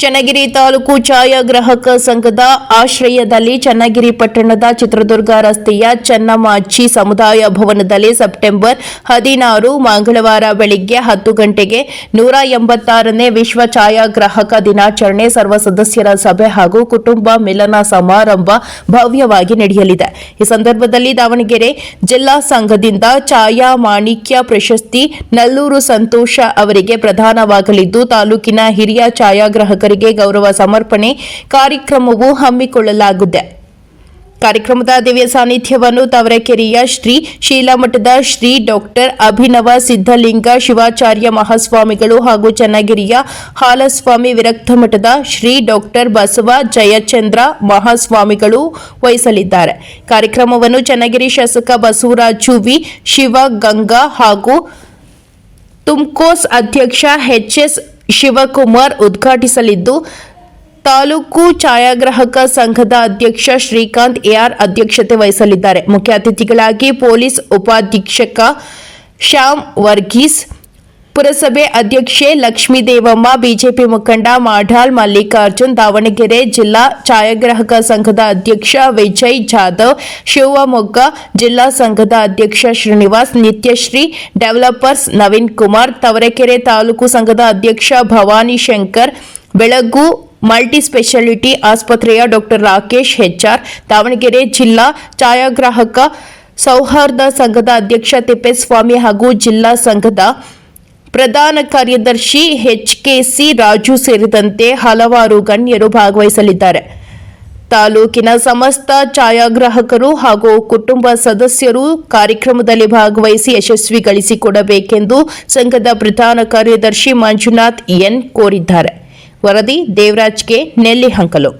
ಚನ್ನಗಿರಿ ತಾಲೂಕು ಛಾಯಾಗ್ರಾಹಕ ಸಂಘದ ಆಶ್ರಯದಲ್ಲಿ ಚನ್ನಗಿರಿ ಪಟ್ಟಣದ ಚಿತ್ರದುರ್ಗ ರಸ್ತೆಯ ಚೆನ್ನಮ್ಮಾಜಿ ಸಮುದಾಯ ಭವನದಲ್ಲಿ ಸೆಪ್ಟೆಂಬರ್ 16 ಮಂಗಳವಾರ ಬೆಳಗ್ಗೆ 10 ಗಂಟೆಗೆ 186ನೇ ವಿಶ್ವ ಛಾಯಾಗ್ರಾಹಕ ದಿನಾಚರಣೆ ಸರ್ವ ಸದಸ್ಯರ ಸಭೆ ಹಾಗೂ ಕುಟುಂಬ ಮಿಲನ ಸಮಾರಂಭ ಭವ್ಯವಾಗಿ ನಡೆಯಲಿದೆ. ಈ ಸಂದರ್ಭದಲ್ಲಿ ದಾವಣಗೆರೆ ಜಿಲ್ಲಾ ಸಂಘದಿಂದ ಛಾಯಾ ಮಾಣಿಕ್ಯ ಪ್ರಶಸ್ತಿ ನಲ್ಲೂರು ಸಂತೋಷ ಅವರಿಗೆ ಪ್ರದಾನವಾಗಲಿದ್ದು, ತಾಲೂಕಿನ ಹಿರಿಯ ಛಾಯಾಗ್ರಾಹಕರಿಗೆ ಗೌರವ ಸಮರ್ಪಣೆ ಕಾರ್ಯಕ್ರಮವು ಹಮ್ಮಿಕೊಳ್ಳಲಾಗಿದೆ. ಕಾರ್ಯಕ್ರಮದ ದಿವ್ಯ ಸಾನ್ನಿಧ್ಯವನ್ನು ತಾವರೆಕೆರೆಯ ಶ್ರೀ ಶೀಲಾಮಠದ ಶ್ರೀ ಡಾಕ್ಟರ್ ಅಭಿನವ ಸಿದ್ದಲಿಂಗ ಶಿವಾಚಾರ್ಯ ಮಹಾಸ್ವಾಮಿಗಳು ಹಾಗೂ ಚನ್ನಗಿರಿಯ ಹಾಲಸ್ವಾಮಿ ವಿರಕ್ತ ಮಠದ ಶ್ರೀ ಡಾಕ್ಟರ್ ಬಸವ ಜಯಚಂದ್ರ ಮಹಾಸ್ವಾಮಿಗಳು ವಹಿಸಲಿದ್ದಾರೆ. ಕಾರ್ಯಕ್ರಮವನ್ನು ಚನ್ನಗಿರಿ ಶಾಸಕ ಬಸವರಾಜು ವಿ ಶಿವಗಂಗಾ ಹಾಗೂ ತುಮ್ಕೋಸ್ ಅಧ್ಯಕ್ಷ ಎಚ್.ಎಸ್. ಶಿವಕುಮಾರ್ ಉದ್ಘಾಟಿಸಲಿದ್ದು, ತಾಲೂಕು ಛಾಯಾಗ್ರಾಹಕ ಸಂಘದ ಅಧ್ಯಕ್ಷ ಶ್ರೀಕಾಂತ್ ಎಆರ್ ಅಧ್ಯಕ್ಷತೆ ವಹಿಸಲಿದ್ದಾರೆ. ಮುಖ್ಯ ಅತಿಥಿಗಳಾಗಿ ಪೊಲೀಸ್ ಉಪಾಧೀಕ್ಷಕ ಶ್ಯಾಮ್ ವರ್ಗೀಸ್, ಪುರಸಭೆ ಅಧ್ಯಕ್ಷೆ ಲಕ್ಷ್ಮೀದೇವಮ್ಮ, ಬಿಜೆಪಿ ಮುಖಂಡ ಮಾಡಾಳ್ ಮಲ್ಲಿಕಾರ್ಜುನ್, ದಾವಣಗೆರೆ ಜಿಲ್ಲಾ ಛಾಯಾಗ್ರಾಹಕ ಸಂಘದ ಅಧ್ಯಕ್ಷ ವಿಜಯ್ ಜಾಧವ್, ಶಿವಮೊಗ್ಗ ಜಿಲ್ಲಾ ಸಂಘದ ಅಧ್ಯಕ್ಷ ಶ್ರೀನಿವಾಸ್, ನಿತ್ಯಶ್ರೀ ಡೆವಲಪರ್ಸ್ ನವೀನ್ ಕುಮಾರ್, ತಾವರೆಕೆರೆ ತಾಲೂಕು ಸಂಘದ ಅಧ್ಯಕ್ಷ ಭವಾನಿ ಶಂಕರ್, ಬೆಳಗು ಮಲ್ಟಿ ಸ್ಪೆಷಾಲಿಟಿ ಆಸ್ಪತ್ರೆಯ ಡಾಕ್ಟರ್ ರಾಕೇಶ್ ಹೆಚ್ಆರ್, ದಾವಣಗೆರೆ ಜಿಲ್ಲಾ ಛಾಯಾಗ್ರಾಹಕ ಸೌಹಾರ್ದ ಸಂಘದ ಅಧ್ಯಕ್ಷ ತಿಪ್ಪೇಸ್ವಾಮಿ ಹಾಗೂ ಜಿಲ್ಲಾ ಸಂಘದ ಪ್ರಧಾನ ಕಾರ್ಯದರ್ಶಿ ಎಚ್.ಕೆ.ಸಿ. ರಾಜು ಸೇರಿದಂತೆ ಹಲವಾರು ಗಣ್ಯರು ಭಾಗವಹಿಸಲಿದ್ದಾರೆ. ತಾಲೂಕಿನ ಸಮಸ್ತ ಛಾಯಾಗ್ರಾಹಕರು ಹಾಗೂ ಕುಟುಂಬ ಸದಸ್ಯರು ಕಾರ್ಯಕ್ರಮದಲ್ಲಿ ಭಾಗವಹಿಸಿ ಯಶಸ್ವಿಗೊಳಿಸಿಕೊಡಬೇಕೆಂದು ಸಂಘದ ಪ್ರಧಾನ ಕಾರ್ಯದರ್ಶಿ ಮಂಜುನಾಥ್ ಎನ್ ಕೋರಿದ್ದಾರೆ. ವರದಿ ದೇವರಾಜ್ ಕೆ, ನೆಲ್ಲಿಹಂಕಲು.